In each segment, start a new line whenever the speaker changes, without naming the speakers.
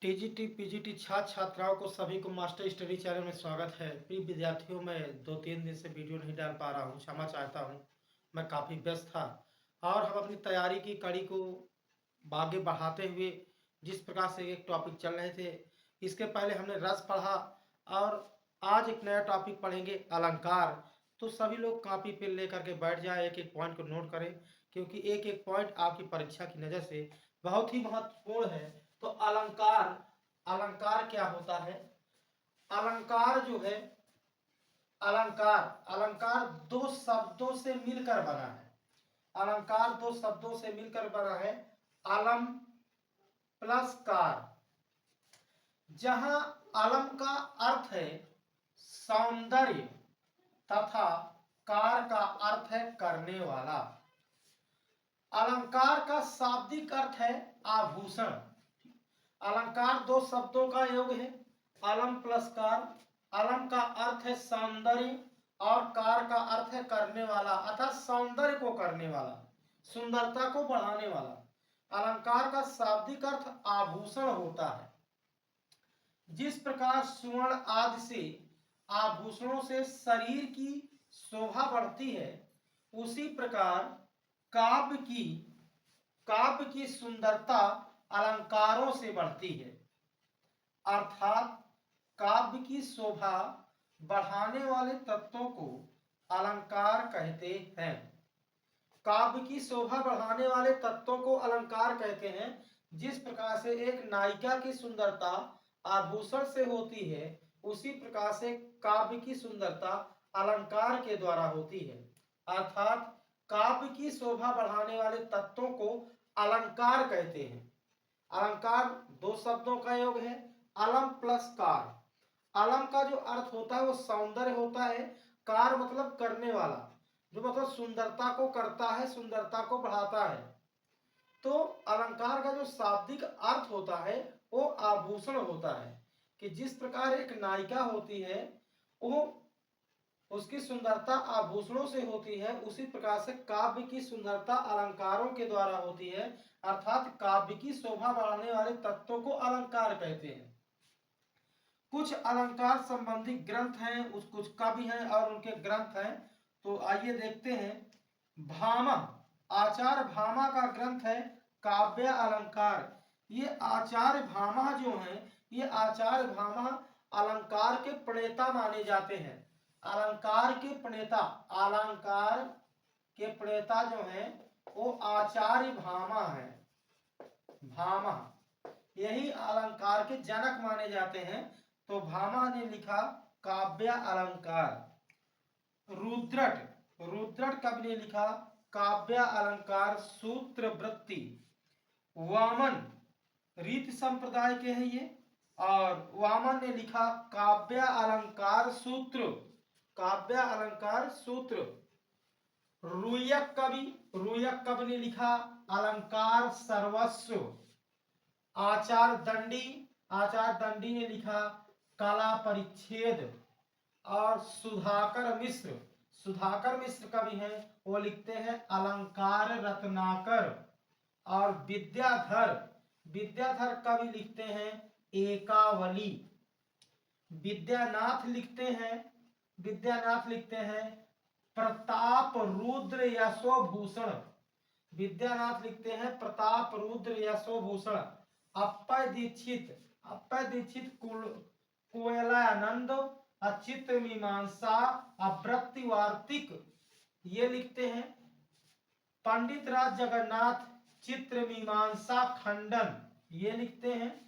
TGT PGT छात्र छात्राओं को सभी को मास्टर स्टडी चैनल में स्वागत है। प्रिय विद्यार्थियों, मैं 2-3 दिन से वीडियो नहीं डाल पा रहा हूँ, क्षमा चाहता हूँ। मैं काफ़ी व्यस्त था और हम अपनी तैयारी की कड़ी को आगे बढ़ाते हुए जिस प्रकार से एक टॉपिक चल रहे थे, इसके पहले हमने रस पढ़ा और आज एक नया टॉपिक पढ़ेंगे, अलंकार। तो सभी लोग कॉपी पेन लेकर के बैठ जाए, एक एक पॉइंट को नोट करें, क्योंकि एक एक पॉइंट आपकी परीक्षा की नज़र से बहुत ही महत्वपूर्ण है। तो अलंकार, अलंकार क्या होता है? अलंकार जो है, अलंकार अलंकार दो शब्दों से मिलकर बना है। अलंकार दो शब्दों से मिलकर बना है, अलम प्लस कार। जहां अलम का अर्थ है सौंदर्य तथा कार का अर्थ है करने वाला। अलंकार का शाब्दिक अर्थ है आभूषण। अलंकार दो शब्दों का योग है, अलम प्लस कार। अलम का अर्थ है सौंदर्य और कार का अर्थ है करने वाला, अर्थात सौंदर्य को करने वाला, सुंदरता को बढ़ाने वाला। अलंकार का शाब्दिक अर्थ आभूषण होता है। जिस प्रकार स्वर्ण आदि से आभूषणों से शरीर की शोभा बढ़ती है, उसी प्रकार काव्य की सुंदरता अलंकारों से बढ़ती है। अर्थात काव्य की शोभा बढ़ाने वाले तत्वों को अलंकार कहते हैं। काव्य की शोभा बढ़ाने वाले तत्वों को अलंकार कहते हैं। जिस प्रकार से एक नायिका की सुंदरता आभूषण से होती है, उसी प्रकार से काव्य की सुंदरता अलंकार के द्वारा होती है। अर्थात काव्य की शोभा बढ़ाने वाले तत्वों को अलंकार कहते हैं। अलंकार दो शब्दों का योग है, अलम प्लस कार। अलम का जो अर्थ होता है वो सौंदर्य होता है, कार मतलब करने वाला, जो मतलब सुंदरता को करता है, सुंदरता को बढ़ाता है। तो अलंकार का जो शाब्दिक अर्थ होता है वो आभूषण होता है, कि जिस प्रकार एक नायिका होती है वो उसकी सुंदरता आभूषणों से होती है, उसी प्रकार से काव्य की सुंदरता अलंकारों के द्वारा होती है। अर्थात काव्य की शोभा बढ़ाने वाले तत्वों को अलंकार कहते हैं। कुछ अलंकार संबंधी ग्रंथ हैं, कुछ कवि हैं और उनके ग्रंथ हैं। तो आइए देखते हैं। भामा, आचार्य भामा का ग्रंथ है काव्य अलंकार। ये आचार्य भामा जो हैं, ये आचार्य भामा अलंकार के प्रणेता माने जाते हैं। अलंकार के प्रणेता, अलंकार के प्रणेता जो हैं वो आचार्य भामा है। भामा यही अलंकार के जनक माने जाते हैं। तो भामा ने लिखा काव्य अलंकार। रुद्रट कवि ने लिखा काव्य अलंकार सूत्र वृत्ति। वामन रीत संप्रदाय के हैं ये, और वामन ने लिखा काव्य अलंकार सूत्र, काव्य अलंकार सूत्र। रुयक कवि ने लिखा अलंकार सर्वस्व। आचार्य दंडी ने लिखा कला परिच्छेद। और सुधाकर मिश्र कवि हैं, वो लिखते हैं अलंकार रत्नाकर। और विद्याधर कवि लिखते हैं एकावली। विद्यानाथ लिखते हैं प्रताप रुद्र यशोभूषण। विद्यानाथ लिखते हैं प्रताप रुद्र यशोभूषण। अप्पय दीक्षित कोयलानंद, अचित्र मीमांसा, अवृत्ति वार्तिक ये लिखते हैं। पंडित राज जगन्नाथ चित्र मीमांसा खंडन ये लिखते हैं।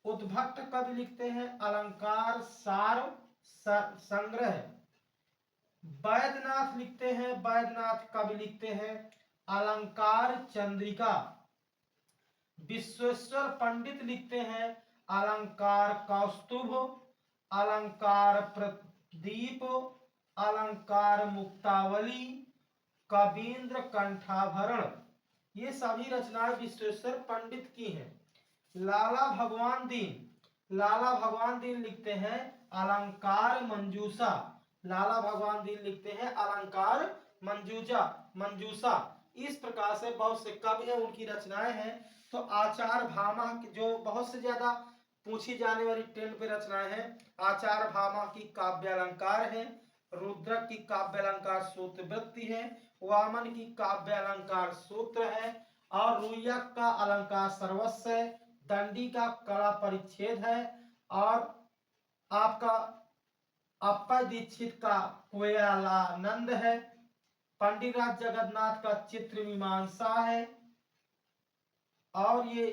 उद्भट कवि लिखते हैं अलंकार सार संग्रह। वैद्यनाथ कवि लिखते हैं अलंकार चंद्रिका। विश्वेश्वर पंडित लिखते हैं अलंकार कौस्तुभ, अलंकार प्रदीप, अलंकार मुक्तावली, कवींद्र कंठाभरण। ये सभी रचनाएं विश्वेश्वर पंडित की हैं। लाला भगवान दीन लिखते हैं अलंकार मंजूषा। लाला भगवान दीन लिखते हैं अलंकार मंजूषा। इस प्रकार से बहुत से कवि हैं, उनकी रचनाएं हैं। तो आचार्य भामा जो बहुत से ज्यादा पूछी जाने वाली ट्रेंड पे रचनाएं हैं। आचार्य भामा की काव्य अलंकार है, रुद्रक की काव्य अलंकार सूत्रवृत्ति है, वामन की काव्य अलंकार सूत्र है, और रुयक का अलंकार सर्वस्व है, दंडी का कला परिच्छेद है, और आपका अप्पय दीक्षित का कोयलानंद है, पंडित राज जगन्नाथ का चित्र मीमांसा है। और ये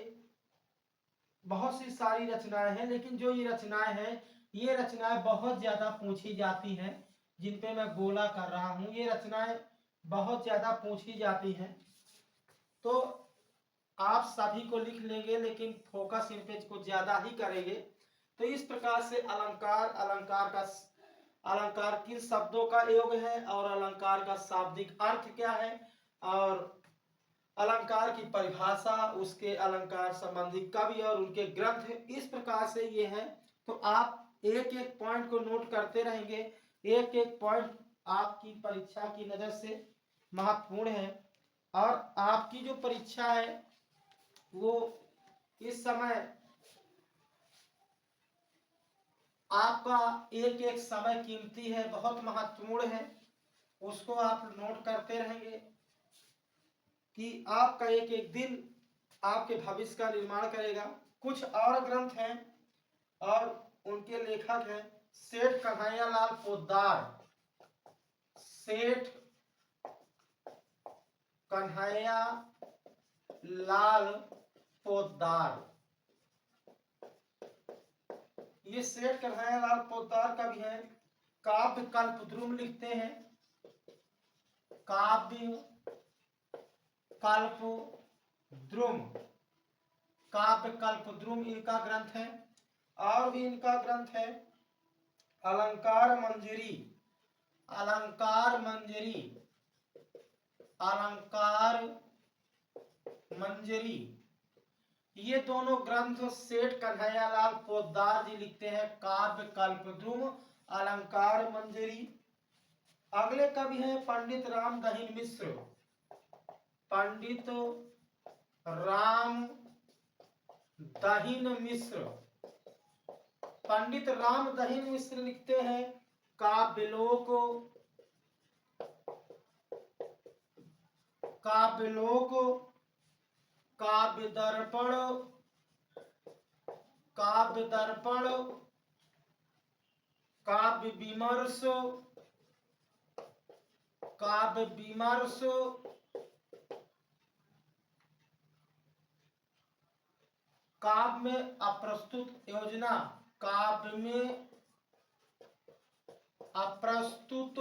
बहुत सी सारी रचनाएं हैं, लेकिन जो ये रचनाएं हैं, ये रचनाएं बहुत ज्यादा पूछी जाती हैं, जिन पे मैं गोला कर रहा हूं। ये रचनाएं बहुत ज्यादा पूछी जाती हैं, तो आप सभी को लिख लेंगे, लेकिन फोकस इन पे कुछ ज्यादा ही करेंगे। तो इस प्रकार से अलंकार किन शब्दों का योग है, और अलंकार का शाब्दिक अर्थ क्या है, और अलंकार की परिभाषा, उसके अलंकार संबंधी कवि और उनके ग्रंथ, इस प्रकार से ये है। तो आप एक एक पॉइंट को नोट करते रहेंगे। एक एक पॉइंट आपकी परीक्षा की नजर से महत्वपूर्ण है, और आपकी जो परीक्षा है वो इस समय आपका एक एक समय कीमती है, बहुत महत्वपूर्ण है, उसको आप नोट करते रहेंगे कि आपका एक एक दिन आपके भविष्य का निर्माण करेगा। कुछ और ग्रंथ हैं और उनके लेखक हैं सेठ कन्हैयालाल पोद्दार। सेठ कन्हैयालाल पोद्दार, ये सेठ कन्हैयालाल पोद्दार का भी है। काव्य कल्पद्रुम लिखते हैं, काव्य कल्पद्रुम, काव्य कल्पद्रुम इनका ग्रंथ है। और भी इनका ग्रंथ है अलंकार मंजरी, अलंकार मंजरी, अलंकार मंजरी। ये दोनों ग्रंथ सेठ कन्हैयालाल पोद्दार जी लिखते हैं, काव्य कल्पद्रुम, अलंकार मंजरी। अगले कवि हैं पंडित राम दहिन मिश्र। पंडित राम दहिन मिश्र, पंडित राम दहिन मिश्र लिखते हैं काव्यलोक, काव्यलोक, काव्य दर्पण, काव्य दर्पण, काव्य विमर्श, काव्य विमर्श, काव्य में अप्रस्तुत योजना, काव्य में अप्रस्तुत,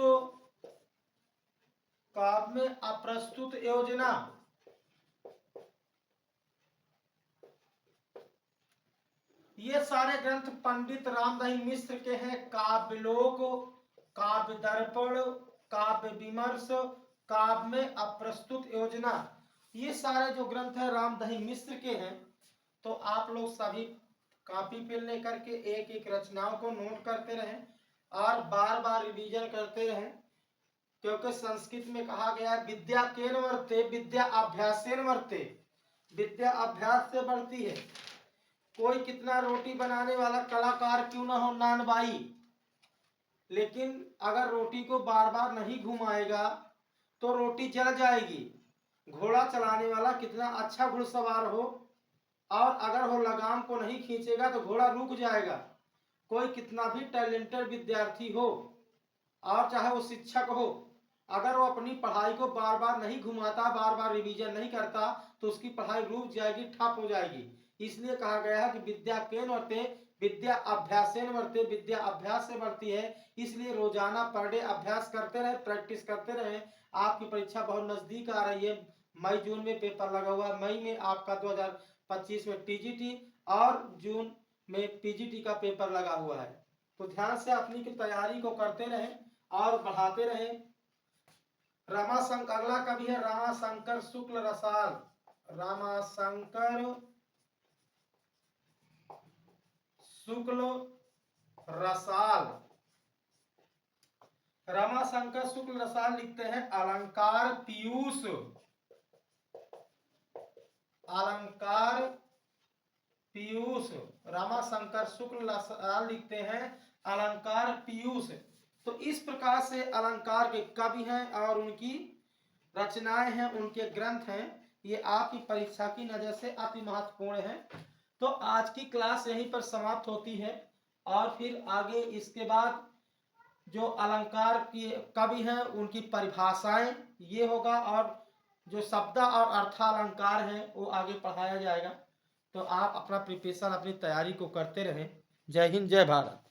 काव्य में अप्रस्तुत योजना। ये सारे ग्रंथ पंडित रामदहिन मिश्र के हैं। काव्यलोक, काव्य दर्पण, काव्य विमर्श, काव्य में अप्रस्तुत योजना, ये सारे जो ग्रंथ है रामदहिन मिश्र के हैं। तो आप लोग सभी कॉपी पेन लेकर के एक एक रचनाओं को नोट करते रहें और बार बार रिवीजन करते रहें, क्योंकि संस्कृत में कहा गया विद्या केन वर्ते विद्या अभ्यासेन वर्ते, विद्या अभ्यास से बढ़ती है। कोई कितना रोटी बनाने वाला कलाकार क्यों ना हो नानबाई, लेकिन अगर रोटी को बार बार नहीं घुमाएगा तो रोटी जल जाएगी। घोड़ा चलाने वाला कितना अच्छा घुड़सवार हो, और अगर वो लगाम को नहीं खींचेगा तो घोड़ा रुक जाएगा। कोई कितना भी टैलेंटेड विद्यार्थी हो, और चाहे वो शिक्षक हो, अगर वो अपनी पढ़ाई को बार बार नहीं घुमाता, बार बार रिवीजन नहीं करता, तो उसकी पढ़ाई रुक जाएगी, ठप हो जाएगी। इसलिए कहा गया है कि विद्या केन वर्ते विद्या अभ्यासेन वर्ते, विद्या अभ्यास से बढ़ती है। इसलिए रोजाना पर डे अभ्यास करते रहे, प्रैक्टिस करते रहे। आपकी परीक्षा बहुत नजदीक आ रही है, मई जून में पेपर लगा हुआ है। मई में आपका 2025 में टीजीटी और जून में पीजीटी का पेपर लगा हुआ है। तो ध्यान से अपनी की तैयारी को करते रहें और बढ़ाते रहें। रमाशंकर, अगला कवि है रामाशंकर शुक्ल रसाल। रामाशंकर शुक्ल रसाल, रामाशंकर शुक्ल रसाल लिखते हैं अलंकार पीयूष, अलंकार पीयूष, रामाशंकर शुक्ल लाल लिखते हैं अलंकार पीयूष। तो इस प्रकार से अलंकार के कवि हैं और उनकी रचनाएं हैं, उनके ग्रंथ हैं, ये आपकी परीक्षा की नजर से अति महत्वपूर्ण है। तो आज की क्लास यहीं पर समाप्त होती है और फिर आगे इसके बाद जो अलंकार की कवि हैं उनकी परिभाषाएं ये होगा और जो शब्द और अर्थालंकार है वो आगे पढ़ाया जाएगा। तो आप अपना प्रिपरेशन, अपनी तैयारी को करते रहें। जय हिंद, जय भारत।